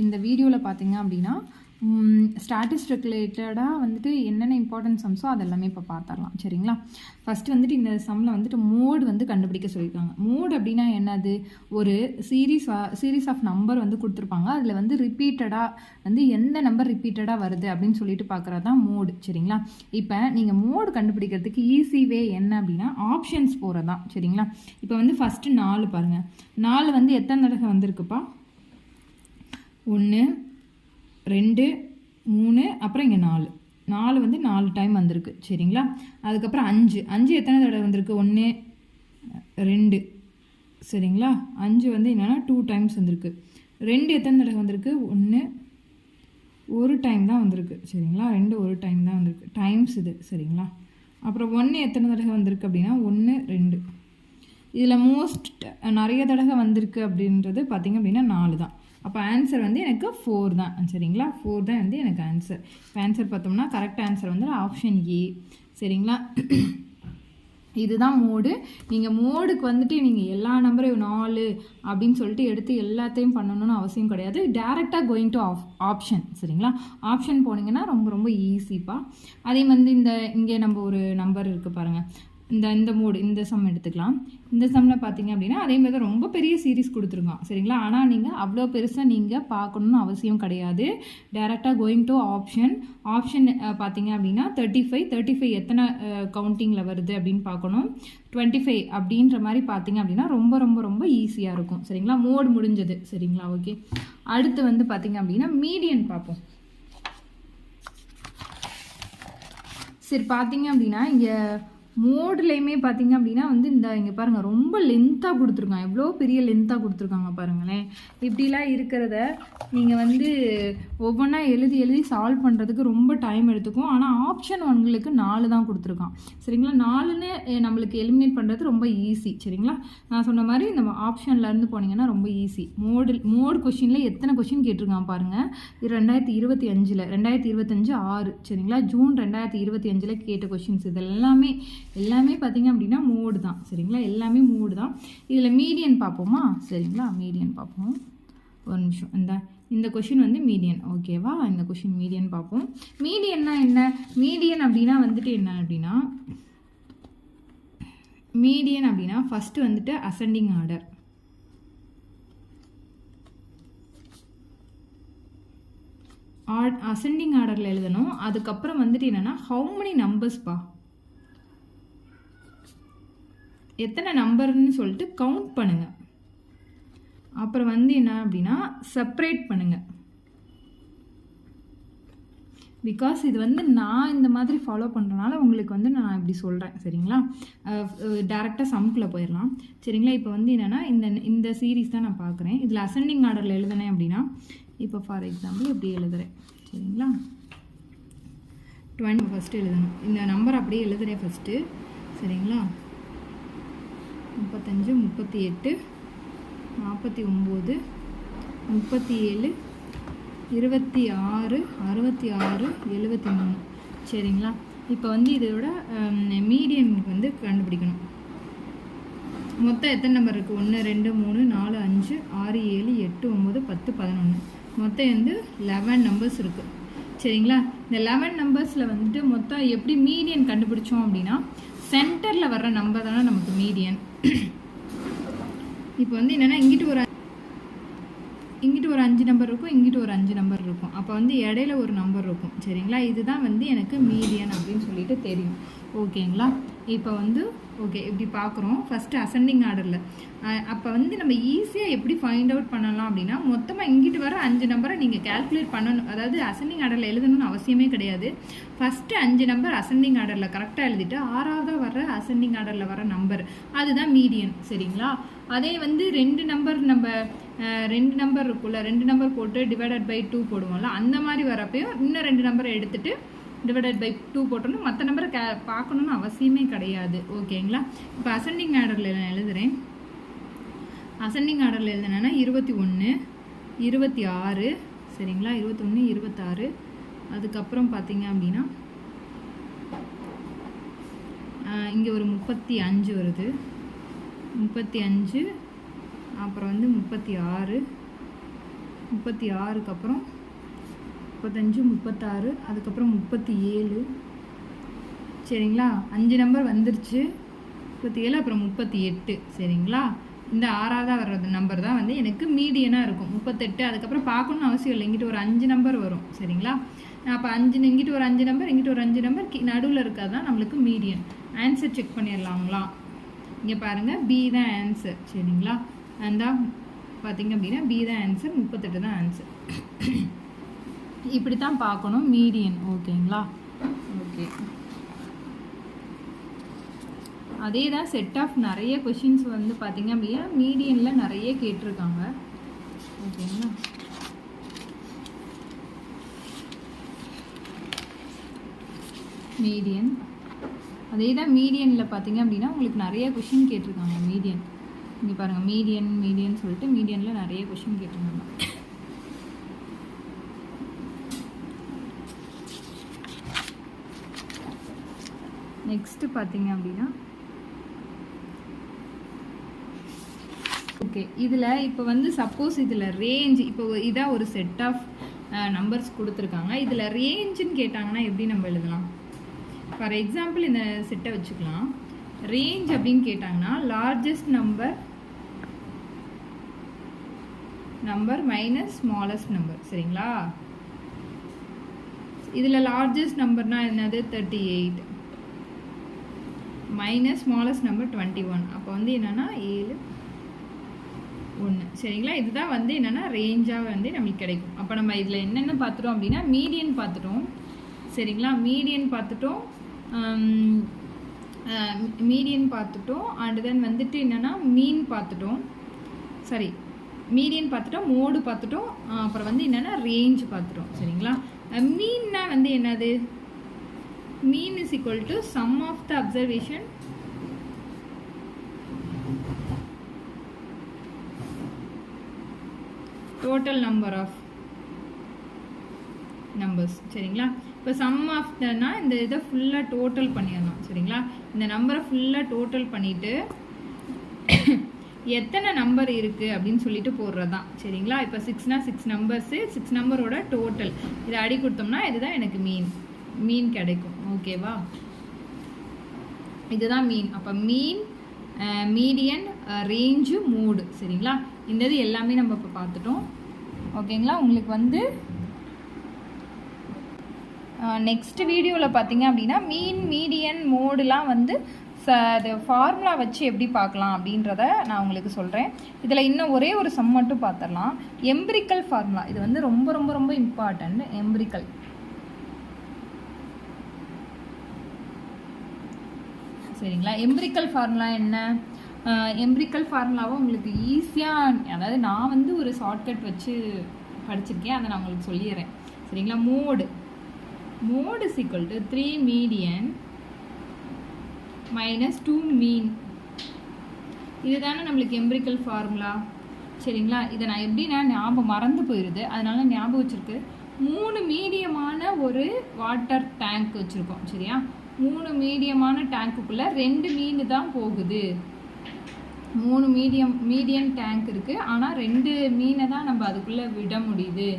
இந்த வீடியோவில் பார்த்தீங்க அப்படின்னா ஸ்டாட்டிஸ்டிக் ரிலேட்டடாக வந்துட்டு என்னென்ன இம்பார்ட்டன்ட் சம்ஸோ அதெல்லாமே இப்போ பார்த்துடலாம். சரிங்களா? ஃபஸ்ட்டு வந்துட்டு இந்த சம்மில் வந்துட்டு மோடு வந்து கண்டுபிடிக்க சொல்லியிருக்காங்க. மோடு அப்படின்னா என்னது? ஒரு சீரீஸ் ஆஃப் நம்பர் வந்து கொடுத்துருப்பாங்க. அதில் வந்து ரிப்பீட்டடாக வந்து எந்த நம்பர் ரிப்பீட்டடாக வருது அப்படின்னு சொல்லிட்டு பார்க்குறது தான் மோடு. சரிங்களா? இப்போ நீங்கள் மோடு கண்டுபிடிக்கிறதுக்கு ஈஸி வே என்ன அப்படின்னா ஆப்ஷன்ஸ் போகிறது தான். சரிங்களா? இப்போ வந்து ஃபஸ்ட்டு 4 பாருங்கள். 4 வந்து எத்தனை தடவை வந்திருக்குப்பா? 1 2 3 அப்புறம் இங்கே 4 வந்து 4 டைம் வந்திருக்கு. சரிங்களா? அதுக்கப்புறம் 5 எத்தனை தடவை வந்திருக்கு? 1 2 சரிங்களா? 5 வந்து என்னென்னா 2 டைம்ஸ் வந்திருக்கு. 2 எத்தனை தடவை வந்திருக்கு? 1 ஒரு டைம் தான் வந்திருக்கு. சரிங்களா? 2 ஒரு டைம் தான் வந்திருக்கு. டைம்ஸ் இது. சரிங்களா? அப்புறம் 1 எத்தனை தடவை வந்திருக்கு அப்படின்னா 1 2. இதில் நிறைய தடவை வந்திருக்கு அப்படின்றது பார்த்திங்க அப்படின்னா 4 தான். அப்போ ஆன்சர் வந்து எனக்கு 4 தான். சரிங்களா? 4 தான் வந்து எனக்கு ஆன்சர். இப்போ ஆன்சர் பார்த்தோம்னா கரெக்ட் ஆன்சர் வந்து ஆப்ஷன் ஏ. சரிங்களா? இதுதான் மோடு. நீங்கள் மோடுக்கு வந்துட்டு நீங்கள் எல்லா நம்பரையும் 4 அப்படின்னு சொல்லிட்டு எடுத்து எல்லாத்தையும் பண்ணணும்னு அவசியம் கிடையாது. டேரெக்டாக கோயிங் டு ஆப்ஷன். சரிங்களா? ஆப்ஷன் போனீங்கன்னா ரொம்ப ரொம்ப ஈஸிப்பா. அதே வந்து இங்கே நம்ம ஒரு நம்பர் இருக்குது பாருங்கள். இந்த மோடு இந்த சம் எடுத்துக்கலாம். இந்த சம்மில் பார்த்தீங்க அப்படின்னா அதே மாதிரி ரொம்ப பெரிய சீரீஸ் கொடுத்துருக்கான். சரிங்களா? ஆனால் நீங்கள் அவ்வளோ பெருசாக நீங்கள் பார்க்கணுன்னு அவசியம் கிடையாது. டேரெக்டாக கோயிங் டு ஆப்ஷன் பார்த்தீங்க அப்படின்னா 35 எத்தனை கவுண்டிங்கில் வருது அப்படின்னு பார்க்கணும். 25 அப்படின்ற மாதிரி பார்த்தீங்க அப்படின்னா ரொம்ப ரொம்ப ரொம்ப ஈஸியாக இருக்கும். சரிங்களா? மோடு முடிஞ்சது. சரிங்களா? ஓகே. அடுத்து வந்து பார்த்தீங்க அப்படின்னா மீடியன் பார்ப்போம். சரி, பார்த்தீங்க அப்படின்னா இங்கே மோட்லேயுமே பார்த்தீங்க அப்படின்னா வந்து இங்கே பாருங்கள் ரொம்ப லென்த்தாக கொடுத்துருக்காங்க. எவ்வளோ பெரிய லென்த்தாக கொடுத்துருக்காங்க பாருங்களேன். இப்படிலாம் இருக்கிறத நீங்கள் வந்து ஒவ்வொன்றா எழுதி சால்வ் பண்ணுறதுக்கு ரொம்ப டைம் எடுத்துக்கும். ஆனால் ஆப்ஷன் உங்களுக்கு 4 தான் கொடுத்துருக்கான். சரிங்களா? 4ன்னு நம்மளுக்கு எலிமினேட் பண்ணுறது ரொம்ப ஈஸி. சரிங்களா? நான் சொன்ன மாதிரி இந்த ஆப்ஷன்லேருந்து போனீங்கன்னா ரொம்ப ஈஸி. மோடு கொஷினில் எத்தனை கொஷின் கேட்டிருக்கான் பாருங்கள். இது 2025 6. சரிங்களா? ஜூன் 2025 கேட்ட கொஷின்ஸ் இது எல்லாமே பார்த்தீங்க அப்படின்னா மோடு தான். சரிங்களா? எல்லாமே மோடு தான். இதில் மீடியன் பார்ப்போமா? சரிங்களா? மீடியன் பார்ப்போம். ஒரு நிமிஷம். இந்த கொஷின் வந்து மீடியன். ஓகேவா? இந்த கொஷின் மீடியன் பார்ப்போம். மீடியன்னா என்ன? மீடியன் அப்படின்னா வந்துட்டு என்ன அப்படின்னா மீடியன் அப்படின்னா ஃபஸ்ட்டு வந்துட்டு அசெண்டிங் ஆர்டர். அசெண்டிங் ஆர்டரில் எழுதணும். அதுக்கப்புறம் வந்துட்டு என்னென்னா ஹவு மெனி நம்பர்ஸ்பா, எத்தனை நம்பர்னு சொல்லிட்டு கவுண்ட் பண்ணுங்கள். அப்புறம் வந்து என்ன அப்படின்னா செப்பரேட் பண்ணுங்கள். பிகாஸ் இது வந்து நான் இந்த மாதிரி ஃபாலோ பண்ணுறனால உங்களுக்கு வந்து நான் இப்படி சொல்கிறேன். சரிங்களா? டேரெக்டாக சம்குள்ளே போயிடலாம். சரிங்களா? இப்போ வந்து என்னென்னா இந்த சீரீஸ் தான் நான் பார்க்குறேன். இதில் அசெண்டிங் ஆர்டரில் எழுதுனேன் அப்படின்னா இப்போ ஃபார் எக்ஸாம்பிள் இப்படி எழுதுகிறேன். சரிங்களா? 20 ஃபஸ்ட்டு எழுதணும். இந்த நம்பர் அப்படியே எழுதுகிறேன் ஃபஸ்ட்டு. சரிங்களா? 35 38 49 37 26 66 73. சரிங்களா? இப்போ வந்து இதோட மீடியனுக்கு வந்து கண்டுபிடிக்கணும். மொத்தம் எத்தனை நம்பர் இருக்குது? 1 2 3 4 5 6 7 8 9 10 11. மொத்தம் வந்து 11 நம்பர்ஸ் இருக்குது. சரிங்களா? இந்த 11 நம்பர்ஸில் வந்துட்டு மொத்தம் எப்படி மீடியன் கண்டுபிடிச்சோம் அப்படின்னா சென்டரில் வர்ற நம்பர் தானே நமக்கு மீடியன். இப்போ வந்து என்னென்னா இங்கிட்டு ஒரு 5 நம்பர் இருக்கும், இங்கிட்டு ஒரு 5 நம்பர் இருக்கும். அப்போ வந்து இடையில ஒரு நம்பர் இருக்கும். சரிங்களா? இதுதான் வந்து எனக்கு மீடியன் அப்படின்னு சொல்லிட்டு தெரியும். ஓகேங்களா? இப்போ வந்து ஓகே இப்படி பார்க்குறோம். ஃபஸ்ட்டு அசெண்டிங் ஆர்டரில் அப்போ வந்து நம்ம ஈஸியாக எப்படி ஃபைண்ட் அவுட் பண்ணலாம் அப்படின்னா மொத்தமாக இங்கிட்டு வர 5 நம்பரை நீங்கள் கேல்குலேட் பண்ணணும். அதாவது அசெண்டிங் ஆர்டரில் எழுதணும்னு அவசியமே கிடையாது. ஃபஸ்ட்டு 5 நம்பர் அசெண்டிங் ஆர்டரில் கரெக்டாக எழுதிட்டு 6ஆவதாக வர அசெண்டிங் ஆர்டரில் வர நம்பர் அதுதான் மீடியன். சரிங்களா? அதே வந்து 2 நம்பர் இருக்குல்ல, 2 நம்பர் போட்டு டிவைடட் பை 2 போடுவோம்ல, அந்த மாதிரி வரப்பையும் இன்னும் 2 நம்பரை எடுத்துகிட்டு டிவைடட் பை 2 போட்டோம்னா மற்ற நம்பரை பார்க்கணுன்னு அவசியமே கிடையாது. ஓகேங்களா? இப்போ அசெண்டிங் ஆர்டரில் நான் எழுதுகிறேன். அசெண்டிங் ஆர்டரில் எழுதுனேன்னா 21 26. சரிங்களா? 21 26. அதுக்கப்புறம் பார்த்தீங்க அப்படின்னா இங்கே ஒரு 35 வருது. 35 அப்புறம் வந்து 36 36க்கு அப்புறம் 35, 36, அதுக்கப்புறம் 37. சரிங்களா, 5 நம்பர் வந்துருச்சு. 37 அப்புறம் 38. சரிங்களா, இந்த 6ஆவதாக வர்றது நம்பர் தான் வந்து எனக்கு மீடியனாக இருக்கும். 38 அதுக்கப்புறம் பார்க்கணுன்னு அவசியம் இல்லை, இங்கிட்ட ஒரு 5 நம்பர் வரும். சரிங்களா, அப்போ 5 இங்கிட்ட ஒரு 5 நம்பர், இங்கிட்ட ஒரு 5 நம்பர், நடுவில் இருக்கிறது தான் நம்மளுக்கு மீடியன். Answer check பண்ணிடலாங்களா? இங்கே பாருங்கள், பி தான் ஆன்சர். சரிங்களா, அந்த பார்த்தீங்க அப்படின்னா பி தான் ஆன்சர், 38 தான் ஆன்சர். இப்படி தான் பார்க்கணும் மீடியன். ஓகேங்களா, ஓகே. அதே தான் செட் ஆஃப் நிறைய கொஷின்ஸ் வந்து பார்த்தீங்க அப்படின்னா மீடியனில் நிறைய கேட்டிருக்காங்க. ஓகேங்களா, மீடியன் அதே தான் மீடியனில் பார்த்தீங்க அப்படின்னா உங்களுக்கு நிறைய கொஷின் கேட்டிருக்காங்க. மீடியன் இங்கே பாருங்கள், மீடியன் சொல்லிட்டு மீடியனில் நிறைய கொஷின் கேட்டிருக்காங்க. நெக்ஸ்ட்டு பார்த்தீங்க அப்படின்னா ஓகே, இதில் இப்போ வந்து சப்போஸ் இதில் ரேஞ்ச், இப்போ இதாக ஒரு செட் ஆஃப் நம்பர்ஸ் கொடுத்துருக்காங்க. இதில் ரேஞ்சுன்னு கேட்டாங்கன்னா எப்படி நம்ம எழுதலாம்? ஃபார் எக்ஸாம்பிள் இந்த செட்டை வச்சுக்கலாம். ரேஞ்ச் அப்படின்னு கேட்டாங்கன்னா largest number minus smallest number. சரிங்களா, இதில் லார்ஜஸ்ட் நம்பர்னால் என்னது 38 மைனஸ் ஸ்மாலஸ்ட் நம்பர் 21. அப்போ வந்து என்னென்னா 7, 1. சரிங்களா, இதுதான் வந்து என்னென்னா ரேஞ்சாக வந்து நம்மளுக்கு கிடைக்கும். அப்போ நம்ம இதில் என்னென்ன பார்த்துட்டோம் அப்படின்னா மீடியன் பார்த்துட்டோம். சரிங்களா, மீடியன் பார்த்துட்டோம், அண்ட் தென் வந்துட்டு என்னென்னா மீன் பார்த்துட்டோம். சரி, மீடியன் பார்த்துட்டோம், மோடு பார்த்துட்டோம், அப்புறம் வந்து என்னென்னா ரேஞ்ச் பார்த்துட்டோம். சரிங்களா, மீன்னா வந்து என்னது? Mean is equal to sum of the observation total number of numbers. சரிங்களா, இப்போ சம் ஆஃப் தனா இந்த இதை ஃபுல்லாக டோட்டல் பண்ணிடணும். சரிங்களா, இந்த நம்பரை ஃபுல்லாக டோட்டல் பண்ணிவிட்டு எத்தனை நம்பர் இருக்குது அப்படின்னு சொல்லிட்டு போடுறது தான். சரிங்களா, இப்போ 6னா 6 நம்பர்ஸு, 6 நம்பரோட டோட்டல் இதை அடி கொடுத்தோம்னா இதுதான் எனக்கு மீன் கிடைக்கும். ஓகேவா, இதுதான் மீன். அப்போ மீன், மீடியன், ரேஞ்சு, மோடு. சரிங்களா, இந்த இது எல்லாமே நம்ம இப்போ பார்த்துட்டோம். ஓகேங்களா, உங்களுக்கு வந்து நெக்ஸ்ட் வீடியோவில் பார்த்தீங்க அப்படின்னா மீன், மீடியன், மோடுலாம் வந்து அது ஃபார்முலா வச்சு எப்படி பார்க்கலாம் அப்படின்றத நான் உங்களுக்கு சொல்கிறேன். இதில் இன்னும் ஒரே ஒரு சம் மட்டும் பார்த்துடலாம். எம்பிரிக்கல் ஃபார்முலா, இது வந்து ரொம்ப ரொம்ப ரொம்ப இம்பார்ட்டன்ட். எம்பிரிக்கல், சரிங்களா, எம்பிரிக்கல் ஃபார்முலா என்ன? எம்பிரிக்கல் ஃபார்முலாவை உங்களுக்கு ஈஸியாக, அதாவது நான் வந்து ஒரு ஷார்ட்கட் வச்சு படிச்சிருக்கேன், அதை நான் உங்களுக்கு சொல்லிடுறேன். சரிங்களா, mode is equal to 3 median minus 2 mean. இதுதானே நம்மளுக்கு எம்பிரிக்கல் ஃபார்முலா. சரிங்களா, இதை நான் எப்படின்னா ஞாபகம் மறந்து போயிடுது, அதனால ஞாபகம் வச்சுருக்கு. 3 மீடியமான ஒரு வாட்டர் டேங்க் வச்சுருக்கோம். சரியா, 3 மீடியமான டேங்க்குள்ளே 2 மீன் தான் போகுது. 3 மீடியம் டேங்க் இருக்குது, ஆனால் 2 மீனை தான் நம்ம அதுக்குள்ளே விட முடியுது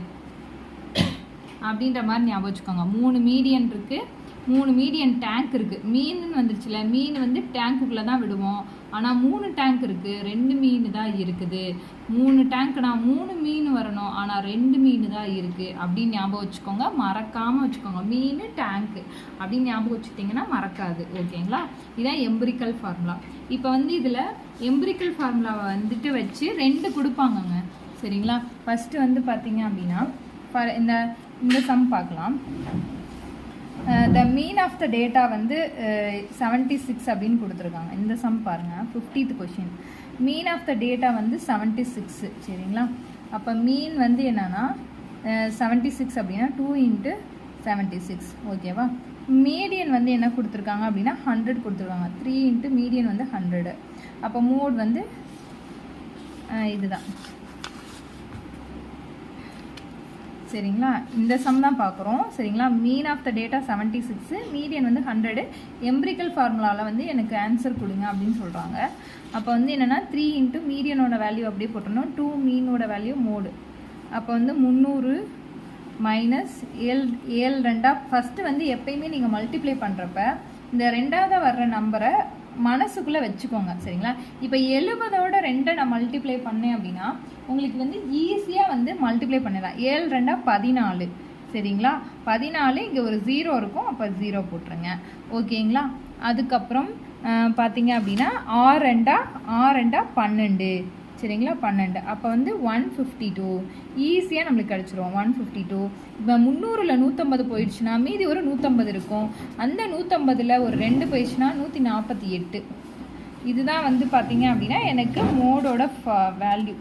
அப்படின்ற மாதிரி ஞாபகம் வச்சுக்கோங்க. 3 மீடியன் இருக்குது, 3 மீடியன் டேங்க் இருக்குது. மீன் வந்துருச்சுல, மீன் வந்து டேங்க்குள்ளே தான் விடுவோம், ஆனால் 3 டேங்க் இருக்குது, 2 மீன் தான் இருக்குது. 3 டேங்க்னா 3 மீன் வரணும், ஆனால் 2 மீன் தான் இருக்குது அப்படின்னு ஞாபகம் வச்சுக்கோங்க. மறக்காமல் வச்சுக்கோங்க, மீன் டேங்க்கு அப்படின்னு ஞாபகம் வச்சுட்டிங்கன்னா மறக்காது. ஓகேங்களா, இதுதான் எம்பிரிக்கல் ஃபார்முலா. இப்போ வந்து இதில் எம்பிரிக்கல் ஃபார்முலாவை வந்துட்டு வச்சு 2 கொடுப்பாங்கங்க. சரிங்களா, ஃபஸ்ட்டு வந்து பார்த்தீங்க அப்படின்னா இந்த சம் பார்க்கலாம். த மீன் ஆஃப் த டேட்டா வந்து 76 அப்படின்னு கொடுத்துருக்காங்க. இந்த சம் பாருங்கள், 50th question. Mean of the data வந்து 76. சரிங்களா, அப்போ மீன் வந்து என்னன்னா 76 அப்படின்னா 2 × 76. ஓகேவா, மீடியன் வந்து என்ன கொடுத்துருக்காங்க அப்படின்னா 100 கொடுத்துருக்காங்க. 3 × மீடியன் வந்து 100. அப்போ மோட் வந்து இதுதான். சரிங்களா, இந்த சம் தான் பார்க்குறோம். சரிங்களா, mean of the data 76, median வந்து 100. எம்பிரிக்கல் ஃபார்முலாவில் வந்து எனக்கு ஆன்சர் கொடுங்க அப்படின்னு சொல்கிறாங்க. அப்போ வந்து என்னென்னா 3 × மீடியனோட வேல்யூ அப்படியே போட்டணும், 2 மீனோட வேல்யூ மோடு. அப்போ வந்து 300 மைனஸ் 7 2 ஃபஸ்ட்டு வந்து எப்பயுமே நீங்கள் மல்டிப்ளை பண்ணுறப்ப இந்த 2வது வர்ற நம்பரை மனசுக்குள்ளே வச்சுக்கோங்க சரிங்களா. இப்போ 70ஓட 2 நான் மல்டிப்ளை பண்ணேன் அப்படின்னா உங்களுக்கு வந்து ஈஸியாக வந்து மல்டிப்ளை பண்ணிடலாம். 7 2 14 சரிங்களா. 14 இங்கே ஒரு 0 இருக்கும், அப்போ 0 போட்டுருங்க ஓகேங்களா. அதுக்கப்புறம் பார்த்தீங்க அப்படின்னா 6 2 12 சரிங்களா. 12 அப்போ வந்து 152 ஈஸியாக நம்மளுக்கு கிடச்சிரும் 152. இப்போ 300ல் 150 போயிடுச்சுன்னா மீதி ஒரு 150 இருக்கும். அந்த 150ல் ஒரு 2 போயிடுச்சுன்னா 148. இதுதான் வந்து பார்த்தீங்க அப்படின்னா எனக்கு மோடோட வேல்யூ.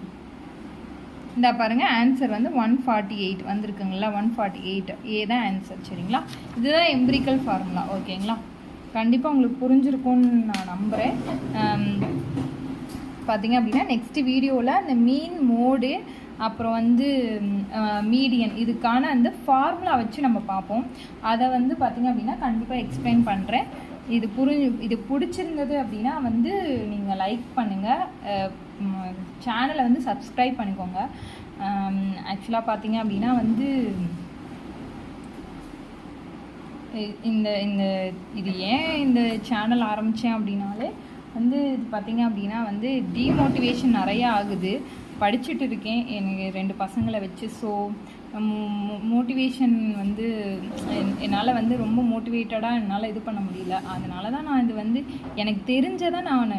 இந்த பாருங்கள் ஆன்சர் வந்து 148 வந்திருக்குங்களா. 148 ஏ தான் ஆன்சர் சரிங்களா. இதுதான் எம்பிரிக்கல் ஃபார்முலா ஓகேங்களா. கண்டிப்பாக உங்களுக்கு புரிஞ்சிருக்கும்னு நான் நம்புகிறேன். பார்த்தீங்க அப்படின்னா நெக்ஸ்ட் வீடியோவில் அந்த மீன் மோடு அப்புறம் வந்து மீடியன் இதுக்கான அந்த ஃபார்முலா வச்சு நம்ம பார்ப்போம். அதை வந்து பார்த்திங்க அப்படின்னா கண்டிப்பாக எக்ஸ்பிளைன் பண்ணுறேன். இது பிடிச்சிருந்தது அப்படின்னா வந்து நீங்கள் லைக் பண்ணுங்கள், சேனலை வந்து சப்ஸ்கிரைப் பண்ணிக்கோங்க. ஆக்சுவலாக பார்த்தீங்க அப்படின்னா வந்து இது ஏன் இந்த சேனல் ஆரம்பித்தேன் அப்படின்னாலே வந்து இது பார்த்திங்க அப்படின்னா வந்து டிமோட்டிவேஷன் நிறையா ஆகுது. படிச்சுட்டு இருக்கேன் எனக்கு 2 பசங்களை வச்சு. ஸோ மோட்டிவேஷன் வந்து என்னால் வந்து ரொம்ப மோட்டிவேட்டடாக என்னால் இது பண்ண முடியல. அதனால தான் நான் இது வந்து எனக்கு தெரிஞ்சதை நான்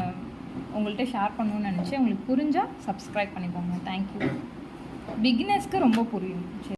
உங்கள்கிட்ட ஷேர் பண்ணணும்னு நினச்சேன். உங்களுக்கு புரிஞ்சால் சப்ஸ்கிரைப் பண்ணிக்கோங்க. தேங்க்யூ. பிகினர்ஸ்க்கு ரொம்ப புரியும்.